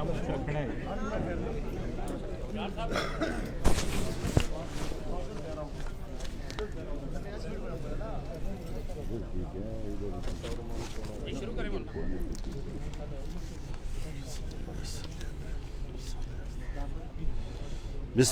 بسم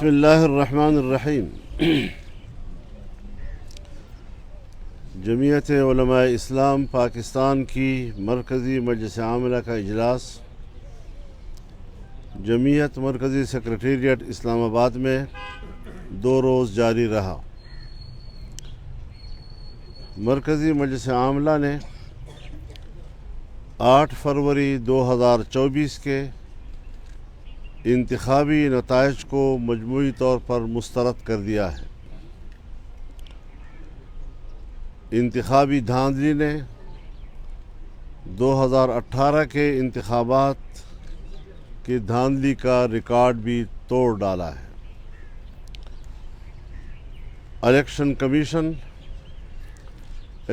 اللہ الرحمن الرحیم۔ جمعیت علماء اسلام پاکستان کی مرکزی مجلس عاملہ کا اجلاس جمعیت مرکزی سیکریٹریٹ اسلام آباد میں 2 روز جاری رہا۔ مرکزی مجلس عاملہ نے 8 فروری 2024 کے انتخابی نتائج کو مجموعی طور پر مسترد کر دیا ہے۔ انتخابی دھاندلی نے 2018 کے انتخابات کی دھاندلی کا ریکارڈ بھی توڑ ڈالا ہے۔ الیکشن کمیشن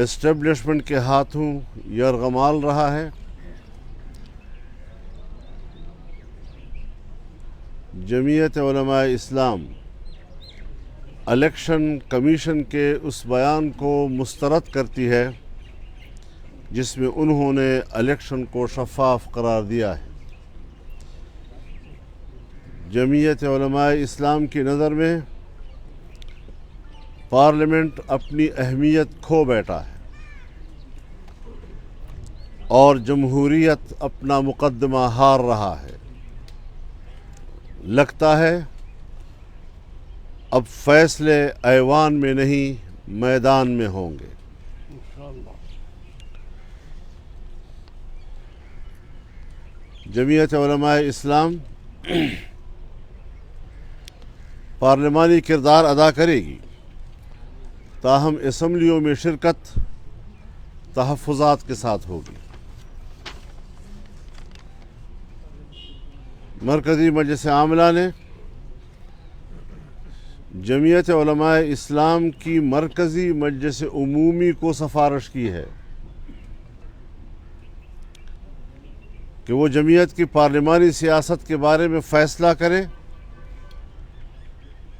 اسٹیبلشمنٹ کے ہاتھوں یرغمال رہا ہے۔ جمعیت علماء اسلام الیکشن کمیشن کے اس بیان کو مسترد کرتی ہے جس میں انہوں نے الیکشن کو شفاف قرار دیا ہے۔ جمعیت علماء اسلام کی نظر میں پارلیمنٹ اپنی اہمیت کھو بیٹھا ہے اور جمہوریت اپنا مقدمہ ہار رہا ہے۔ لگتا ہے اب فیصلے ایوان میں نہیں میدان میں ہوں گے۔ جمعیت علماء اسلام پارلیمانی کردار ادا کرے گی، تاہم اسمبلیوں میں شرکت تحفظات کے ساتھ ہوگی۔ مرکزی مجلس عاملہ نے جمعیت علماء اسلام کی مرکزی مجلس عمومی کو سفارش کی ہے کہ وہ جمعیت کی پارلیمانی سیاست کے بارے میں فیصلہ کرے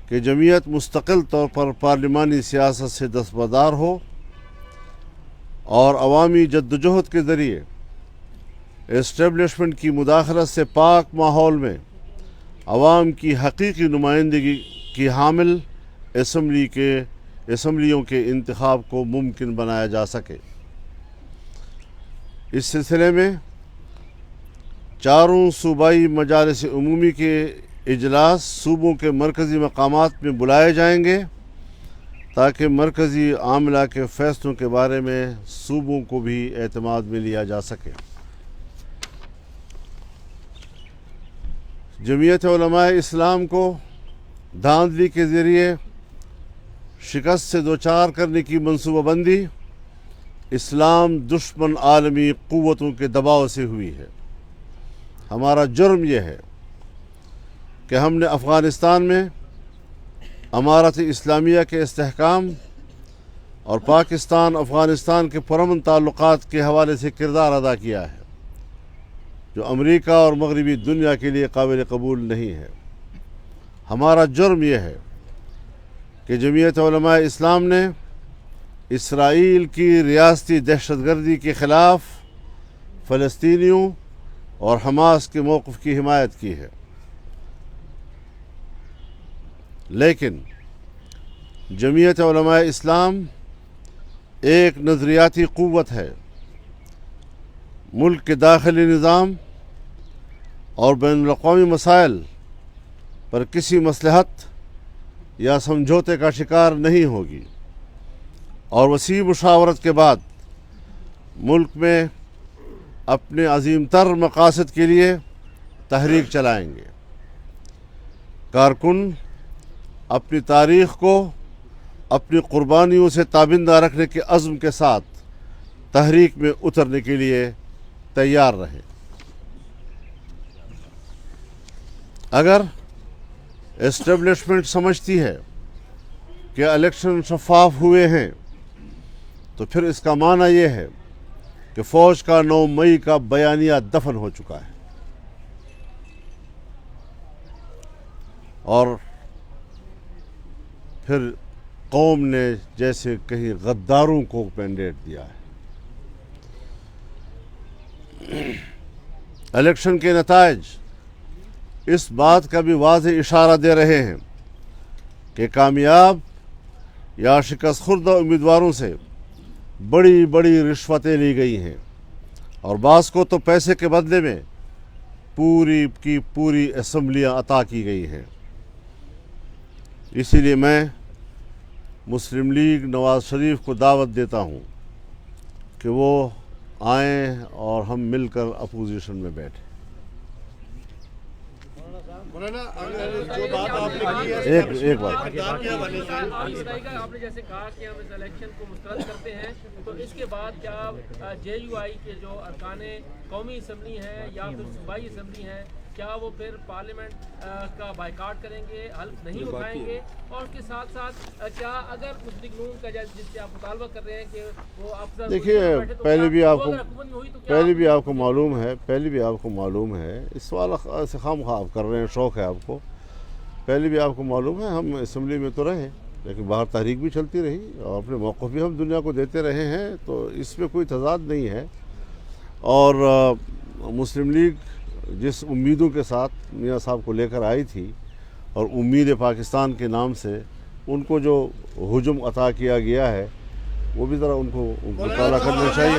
کہ جمعیت مستقل طور پر پارلیمانی سیاست سے دستبردار ہو اور عوامی جدوجہد کے ذریعے اسٹیبلشمنٹ کی مداخلت سے پاک ماحول میں عوام کی حقیقی نمائندگی کی حامل اسمبلیوں کے انتخاب کو ممکن بنایا جا سکے۔ اس سلسلے میں 4 صوبائی مجالس عمومی کے اجلاس صوبوں کے مرکزی مقامات میں بلائے جائیں گے تاکہ مرکزی عاملہ کے فیصلوں کے بارے میں صوبوں کو بھی اعتماد میں لیا جا سکے۔ جمعیت علماء اسلام کو دھاندلی کے ذریعے شکست سے دوچار کرنے کی منصوبہ بندی اسلام دشمن عالمی قوتوں کے دباؤ سے ہوئی ہے۔ ہمارا جرم یہ ہے کہ ہم نے افغانستان میں امارت اسلامیہ کے استحکام اور پاکستان افغانستان کے پرامن تعلقات کے حوالے سے کردار ادا کیا ہے جو امریکہ اور مغربی دنیا کے لیے قابل قبول نہیں ہے۔ ہمارا جرم یہ ہے کہ جمعیت علماء اسلام نے اسرائیل کی ریاستی دہشت گردی کے خلاف فلسطینیوں اور حماس کے موقف کی حمایت کی ہے، لیکن جمعیت علماء اسلام ایک نظریاتی قوت ہے۔ ملک کے داخلی نظام اور بین الاقوامی مسائل پر کسی مصلحت یا سمجھوتے کا شکار نہیں ہوگی اور وسیع مشاورت کے بعد ملک میں اپنے عظیم تر مقاصد کے لیے تحریک چلائیں گے۔ کارکن اپنی تاریخ کو اپنی قربانیوں سے تابندہ رکھنے کے عزم کے ساتھ تحریک میں اترنے کے لیے تیار رہیں۔ اگر اسٹیبلشمنٹ سمجھتی ہے کہ الیکشن شفاف ہوئے ہیں تو پھر اس کا معنی یہ ہے کہ فوج کا 9 مئی کا بیانیہ دفن ہو چکا ہے۔ اور پھر قوم نے جیسے کہیں غداروں کو مینڈیٹ دیا ہے۔ الیکشن کے نتائج اس بات کا بھی واضح اشارہ دے رہے ہیں کہ کامیاب یا شکست خوردہ امیدواروں سے بڑی بڑی رشوتیں لی گئی ہیں، اور بعض کو تو پیسے کے بدلے میں پوری کی پوری اسمبلیاں عطا کی گئی ہیں۔ اسی لیے میں مسلم لیگ نواز شریف کو دعوت دیتا ہوں کہ وہ آئیں اور ہم مل کر اپوزیشن میں بیٹھیں۔ ایک بات آپ نے جیسے کہا کہ ہم اس الیکشن کو مسترد کرتے ہیں، تو اس کے بعد کیا جے یو آئی کے جو ارکان قومی اسمبلی ہیں یا پھر صوبائی اسمبلی ہیں، کیا وہ پھر پارلیمنٹ کا بائیکاٹ کریں گے، حلف نہیں اٹھائیں گے؟ اور اس کے ساتھ ساتھ کیا اگر مسلم نون کا جس سے آپ مطالبہ کر رہے ہیں کہ وہ افضل، دیکھیے پہلے بھی آپ کو معلوم ہے اس سوال سے خام خواہ آپ کر رہے ہیں، شوق ہے آپ کو، پہلے بھی آپ کو معلوم ہے ہم اسمبلی میں تو رہے لیکن باہر تحریک بھی چلتی رہی اور اپنے موقف بھی ہم دنیا کو دیتے رہے ہیں، تو اس میں کوئی تضاد نہیں ہے۔ اور مسلم لیگ جس امیدوں کے ساتھ میاں صاحب کو لے کر آئی تھی اور امید پاکستان کے نام سے ان کو جو ہجوم عطا کیا گیا ہے وہ بھی ذرا ان کو مطالعہ کرنا چاہیے۔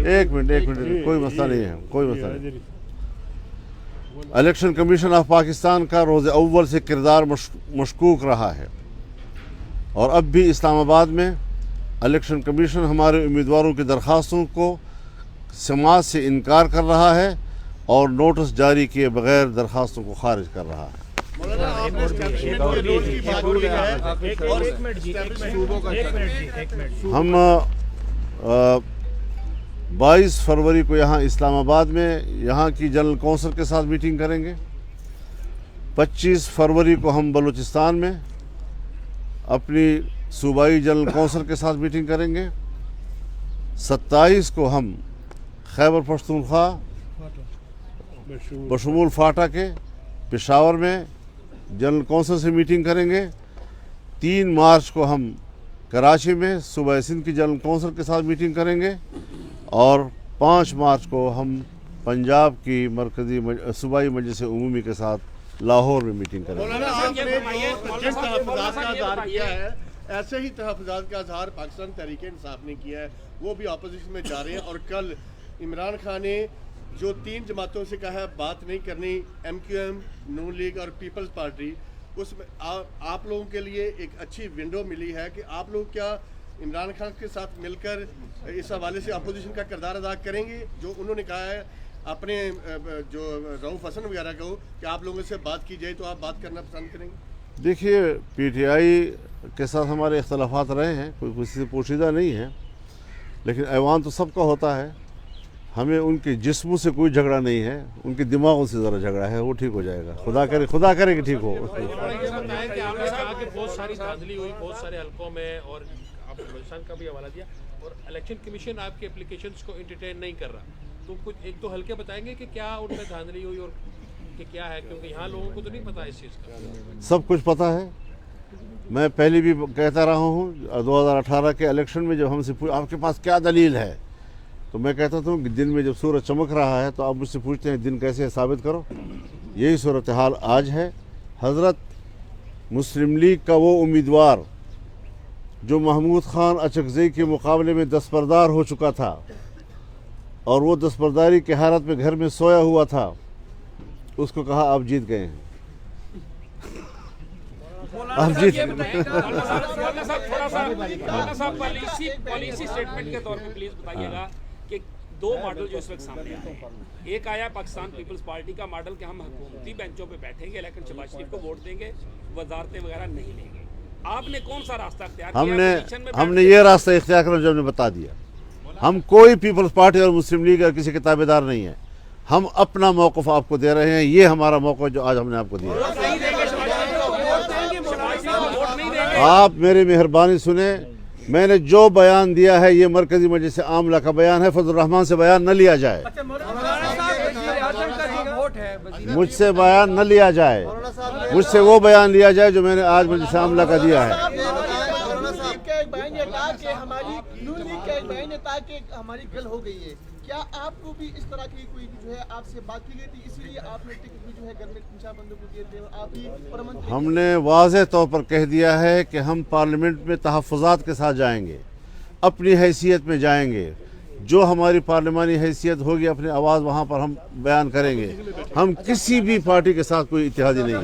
ایک منٹ کوئی مسئلہ نہیں ہے، الیکشن کمیشن آف پاکستان کا روز اول سے کردار مشکوک رہا ہے، اور اب بھی اسلام آباد میں الیکشن کمیشن ہمارے امیدواروں کی درخواستوں کو سماعت سے انکار کر رہا ہے اور نوٹس جاری کیے بغیر درخواستوں کو خارج کر رہا ہے۔ ہم 22 فروری کو یہاں اسلام آباد میں یہاں کی جنرل کونسل کے ساتھ میٹنگ کریں گے، 25 فروری کو ہم بلوچستان میں اپنی صوبائی جنرل کونسل کے ساتھ میٹنگ کریں گے، 27 کو ہم خیبر پختونخوا بشمول فاٹا کے پشاور میں جنرل کونسل سے میٹنگ کریں گے، 3 مارچ کو ہم کراچی میں صوبہ سندھ کی جنرل کونسل کے ساتھ میٹنگ کریں گے، اور 5 مارچ کو ہم پنجاب کی مرکزی صوبائی مجلس عمومی کے ساتھ لاہور میں میٹنگ کریں گے۔ ایسے ہی تحفظات کا اظہار پاکستان تحریک انصاف نے کیا ہے، وہ بھی اپوزیشن میں جا رہے ہیں، اور کل عمران خان نے جو 3 جماعتوں سے کہا ہے بات نہیں کرنی، ایم کیو ایم، نون لیگ اور پیپلز پارٹی، اس میں آپ لوگوں کے لیے ایک اچھی ونڈو ملی ہے کہ آپ لوگ کیا عمران خان کے ساتھ مل کر اس حوالے سے اپوزیشن کا کردار ادا کریں گے، جو انہوں نے کہا ہے اپنے جو رؤوف حسن وغیرہ کو کہ آپ لوگوں سے بات کی جائے تو آپ بات کرنا پسند کریں گے؟ دیکھیے پی ٹی آئی کے ساتھ ہمارے اختلافات رہے ہیں، کوئی کسی سے پوشیدہ نہیں ہے، لیکن ایوان تو سب کا ہوتا ہے، ہمیں ان کے جسموں سے کوئی جھگڑا نہیں ہے، ان کے دماغوں سے ذرا جھگڑا ہے، وہ ٹھیک ہو جائے گا، خدا کرے کہ ٹھیک ہو۔ آپ نے کہا کہ بہت ساری دھاندلی ہوئی بہت سارے حلقوں میں، اور آپ نے بلوچستان کا بھی حوالہ دیا، اور الیکشن کمیشن آپ کے اپلیکیشنز کو انٹرٹین نہیں کر رہا، تو کچھ 1-2 حلقے بتائیں گے کہ کیا ان میں دھاندلی ہوئی اور کہ کیا ہے، کیونکہ یہاں لوگوں کو تو نہیں پتا اس چیز کا۔ سب کچھ پتہ ہے، میں پہلے بھی کہتا رہا ہوں، 2018 کے الیکشن میں جب ہم سے آپ کے پاس کیا دلیل ہے، تو میں کہتا ہوں کہ دن میں جب سورج چمک رہا ہے تو آپ مجھ سے پوچھتے ہیں دن کیسے ہے ثابت کرو، یہی صورتحال آج ہے۔ حضرت مسلم لیگ کا وہ امیدوار جو محمود خان اچکزئی کے مقابلے میں دستبردار ہو چکا تھا اور وہ دستبرداری کی حالت میں گھر میں سویا ہوا تھا، اس کو کہا آپ جیت گئے ہیں، آپ جیت پالیسی سٹیٹمنٹ کے طور پہ پلیز بتائیے گا کہ 2 ماڈل جو اس وقت سامنے آئے ہیں، ایک آیا پاکستان پیپلز پارٹی کا ماڈل کہ ہم حکومتی بینچوں پہ بیٹھیں گے لیکن شہباز شریف کو ووٹ دیں گے، وزارتیں وغیرہ نہیں لیں گے، آپ نے کون سا راستہ اختیار کیا؟ ہم نے یہ راستہ اختیار کرنا جو ہم نے بتا دیا، ہم کوئی پیپلز پارٹی اور مسلم لیگ اور کسی کے تابعدار نہیں ہیں، ہم اپنا موقف آپ کو دے رہے ہیں، یہ ہمارا موقف جو آج ہم نے آپ کو دیا۔ آپ میری مہربانی سنیں، میں نے جو بیان دیا ہے یہ مرکزی مجلس عاملہ کا بیان ہے، فضل الرحمان سے بیان نہ لیا جائے۔ مجھ سے بیان نہ لیا جائے, مجھ سے وہ بیان لیا جائے جو میں نے آج مجلس عاملہ کا دیا ہے. ہماری نون لیگ کا ایک بیان ہے تاکہ ہماری گل ہو گئی ہے, کیا آپ کو بھی اس طرح کی کوئی جو ہے آپ سے بات کی گئی تھی, اسی لیے آپ نے ٹکٹ بھی جو ہے گھر میں انشاء بندوں کو دیے تھے اور آپ بھی ہم نے واضح طور پر کہہ دیا ہے کہ ہم پارلیمنٹ میں تحفظات کے ساتھ جائیں گے, اپنی حیثیت میں جائیں گے, جو ہماری پارلیمانی حیثیت ہوگی اپنی آواز وہاں پر ہم بیان کریں گے. ہم کسی بھی پارٹی کے ساتھ کوئی اتحادی نہیں ہے.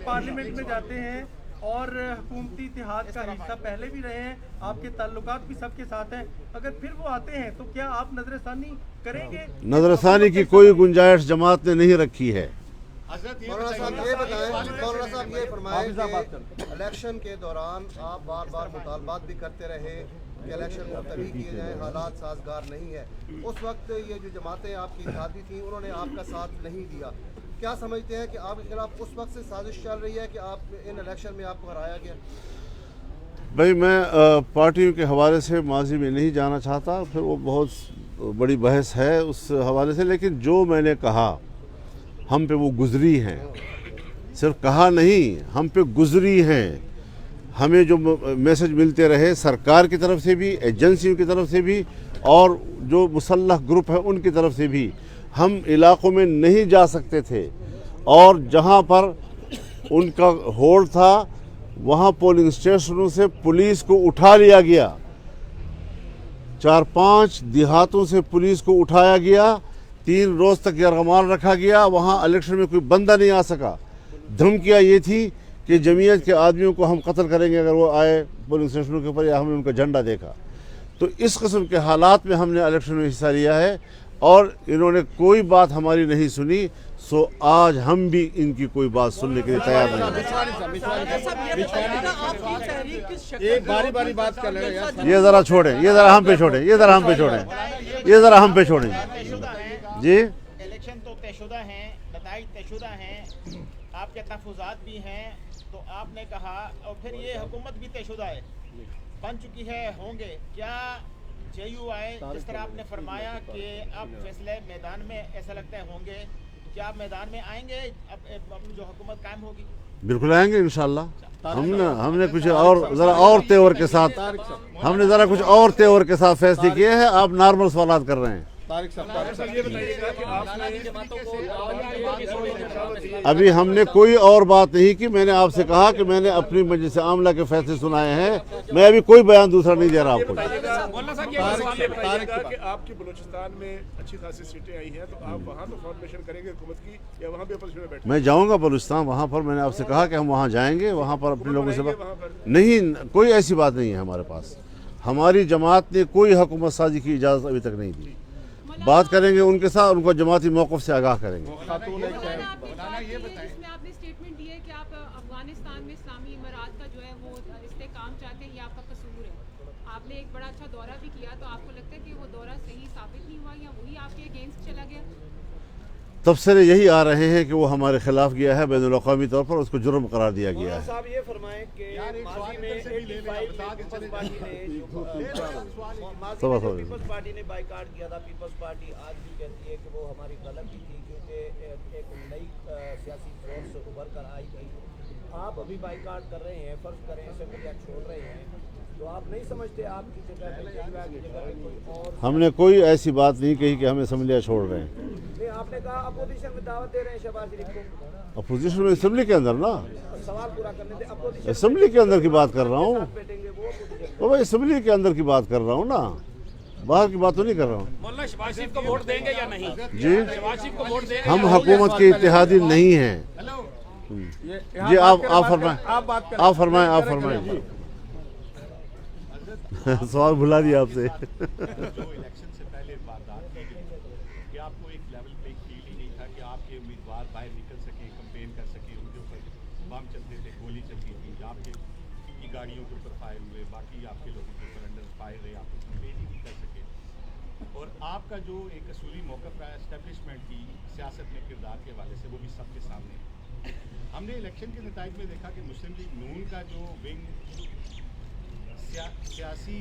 پارلیمنٹ میں جاتے ہیں اور حکومتی اتحاد کا حصہ پہلے بھی رہے ہیں, آپ کے تعلقات بھی سب کے ساتھ ہیں, اگر پھر وہ آتے ہیں تو کیا آپ نظر ثانی کریں گے؟ نظر ثانی کی کوئی گنجائش جماعت نے نہیں رکھی ہے. مولانا صاحب یہ بتائیں, مولانا صاحب یہ فرمائیں کہ الیکشن کے دوران آپ بار بار مطالبات بھی کرتے رہے کہ الیکشن ملتوی کیے جائیں, حالات سازگار نہیں ہے. اس وقت یہ جو جماعتیں آپ کی اتحادی تھیں انہوں نے آپ کا ساتھ نہیں دیا. کیا سمجھتے ہیں کہ آپ کے خلاف اس وقت سے سازش چل رہی ہے کہ آپ ان الیکشن میں آپ کو ہرایا گیا؟ بھائی میں پارٹیوں کے حوالے سے ماضی میں نہیں جانا چاہتا, پھر وہ بہت بڑی بحث ہے اس حوالے سے, لیکن جو میں نے کہا ہم پہ وہ گزری ہیں, صرف کہا نہیں ہم پہ گزری ہیں. ہمیں جو میسج ملتے رہے سرکار کی طرف سے بھی, ایجنسیوں کی طرف سے بھی, اور جو مسلح گروپ ہے ان کی طرف سے بھی, ہم علاقوں میں نہیں جا سکتے تھے, اور جہاں پر ان کا ہولڈ تھا وہاں پولنگ اسٹیشنوں سے پولیس کو اٹھا لیا گیا, 4-5 دیہاتوں سے پولیس کو اٹھایا گیا, 3 روز تک یرغمال رکھا گیا, وہاں الیکشن میں کوئی بندہ نہیں آ سکا. دھمکیاں یہ تھی کہ جمعیت کے آدمیوں کو ہم قتل کریں گے اگر وہ آئے پولنگ اسٹیشنوں کے اوپر یا ہم نے ان کا جھنڈا دیکھا. تو اس قسم کے حالات میں ہم نے الیکشن میں حصہ لیا ہے, اور انہوں نے کوئی بات ہماری نہیں سنی, سو آج ہم بھی ان کی کوئی بات سننے کے لیے تیار نہیں ہیں. یہ ذرا چھوڑیں, یہ ذرا ہم پہ چھوڑیں, یہ ذرا ہم پہ چھوڑیں, یہ ذرا ہم پہ چھوڑیں. جی الیکشن تو طے شدہ ہیں, نتائج طے شدہ ہیں, آپ کے تحفظات بھی ہیں, تو آپ نے کہا, اور پھر یہ حکومت بھی طے شدہ ہے, بن چکی ہے, ہوں گے. کیا جے یو آئی جس طرح آپ نے فرمایا کہ اب فیصلے میدان میں ایسا لگتا ہے ہوں گے, کیا آپ میدان میں آئیں گے اب جو حکومت قائم ہوگی؟ بالکل آئیں گے انشاءاللہ. ہم نے کچھ اور ذرا اور تیور کے ساتھ, ہم نے ذرا کچھ اور تیور کے ساتھ فیصلے کیے ہیں. آپ نارمل سوالات کر رہے ہیں. ابھی ہم نے کوئی اور بات نہیں کی. میں نے آپ سے کہا کہ میں نے اپنی مجلس عاملہ کے فیصلے سنائے ہیں, میں ابھی کوئی بیان دوسرا نہیں دے رہا آپ کو. کہ آپ کی بلوچستان میں اچھی خاصی سیٹیں آئی ہیں, تو آپ وہاں تو فارمیشن کریں گے حکومت کی, یا وہاں بھی اپوزیشن میں بیٹھیں؟ میں جاؤں گا بلوچستان, وہاں پر میں نے آپ سے کہا کہ ہم وہاں جائیں گے, وہاں پر اپنے لوگوں سے نہیں, کوئی ایسی بات نہیں ہے ہمارے پاس. ہماری جماعت نے کوئی حکومت سازی کی اجازت ابھی تک نہیں دی. بات کریں گے ان کے ساتھ, ان کو جماعتی موقف سے آگاہ کریں گے. آپ نے اسٹیٹمنٹ دی ہے کہ آپ افغانستان میں اسلامی امارات کا جو ہے وہ استحکام چاہتے ہیں, یہ آپ کا قصور ہے. آپ نے ایک بڑا اچھا دورہ بھی کیا, تو آپ کو لگتا ہے کہ وہ دورہ صحیح ثابت نہیں ہوا, یا وہی آپ کے اگینسٹ چلا گیا؟ تبصرے یہی آ رہے ہیں کہ وہ ہمارے خلاف گیا ہے, بین الاقوامی طور پر اس کو جرم قرار دیا گیا ہے. صاحب یہ فرمائیں کہ ماضی میں پیپلز پارٹی نے بائیکاٹ کیا تھا. پیپلز پارٹی آج بھی کہتی ہے کہ وہ ہماری غلطی تھی, کیونکہ ایک نئی سیاسی فورس ابھر کر آئی گئی. آپ ابھی بائیکاٹ کر رہے ہیں, فرض کریں اسمبلی چھوڑ رہے ہیں, تو آپ نہیں سمجھتے آپ کی جگہ کوئی اور؟ ہم نے کوئی ایسی بات نہیں کہی کہ ہم اسمبلیاں چھوڑ رہے ہیں. آپ نے کہا اپوزیشن میں دعوت دے رہے ہیں شہباز شریف کو. اپوزیشن میں اسمبلی کے اندر نا, سوال پورا کرنے دیں. اپوزیشن اسمبلی کے اندر کی بات کر رہا ہوں. بیٹھیں گے وہ تو میں اسمبلی کے اندر کی بات کر رہا ہوں نا, باہر کی بات تو نہیں کر رہا ہوں. مولانا شہباز شریف کو ووٹ دیں گے یا نہیں؟ جی شہباز شریف کو ووٹ دیں گے. ہم حکومت کے اتحادی نہیں ہیں. جی آپ فرمائیں. سوال بھلا دیا آپ سے. الیکشن سے پہلے واردات کی گئی کہ آپ کو ایک لیول پہ فیل ہی نہیں تھا کہ آپ کے امیدوار باہر نکل سکیں, کمپین کر سکیں. ان کے اوپر بم چلتے تھے, گولی چلتی تھی, آپ کی گاڑیوں کے اوپر فائر ہوئے, باقی آپ کے لوگوں کے اوپر انڈر فائر رہے, آپ کمپین ہی نہیں کر سکے. اور آپ کا جو ایک اصولی موقف ہے اسٹیبلشمنٹ کی سیاست میں کردار کے حوالے سے, وہ بھی سب کے سامنے ہے. ہم نے الیکشن کے نتائج میں دیکھا کہ مسلم لیگ نون کا جو ونگ سیاسی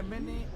MNA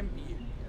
MPA